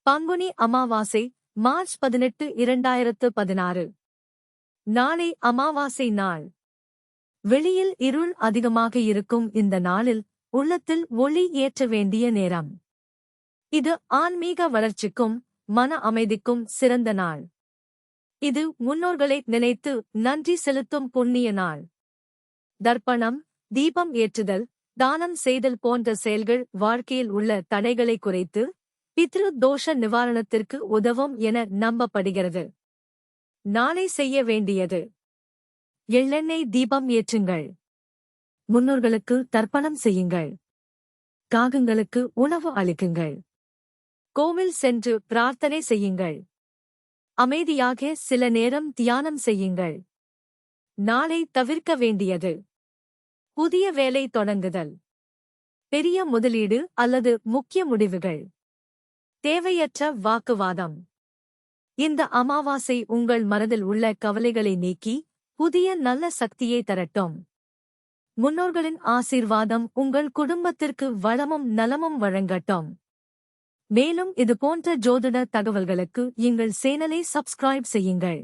பங்குனி அமாவாசை மார்ச் 18 2016. நாளை அமாவாசை நாள். வெளியில் இருள் அதிகமாக இருக்கும் இந்த நாளில் உள்ளத்தில் ஒளி ஏற்ற வேண்டிய நேரம். இது ஆன்மீக வளர்ச்சிக்கும் மன அமைதிக்கும் சிறந்த நாள். இது முன்னோர்களை நினைத்து நன்றி செலுத்தும் புண்ணிய நாள். தர்ப்பணம், தீபம் ஏற்றுதல், தானம் செய்தல் போன்ற செயல்கள் வாழ்க்கையில் உள்ள தடைகளை குறைத்து பித்ரு தோஷ நிவாரணத்திற்கு உதவும் என நம்பப்படுகிறது. நாளை செய்ய வேண்டியது: எள்ளெண்ணெய் தீபம் ஏற்றுங்கள். முன்னோர்களுக்கு தர்ப்பணம் செய்யுங்கள். காகங்களுக்கு உணவு அளிக்குங்கள். கோவில் சென்று பிரார்த்தனை செய்யுங்கள். அமைதியாக சில நேரம் தியானம் செய்யுங்கள். நாளை தவிர்க்க வேண்டியது: புதிய வேலை தொடங்குதல், பெரிய முதலீடு அல்லது முக்கிய முடிவுகள், தேவையற்ற வாக்குவாதம். இந்த அமாவாசை உங்கள் மனதில் உள்ள கவலைகளை நீக்கி புதிய நல்ல சக்தியை தரட்டும். முன்னோர்களின் ஆசீர்வாதம் உங்கள் குடும்பத்திற்கு வளமும் நலமும் வழங்கட்டும். மேலும் இது போன்ற ஜோதிட தகவல்களுக்கு எங்கள் சேனலை சப்ஸ்கிரைப் செய்யுங்கள்.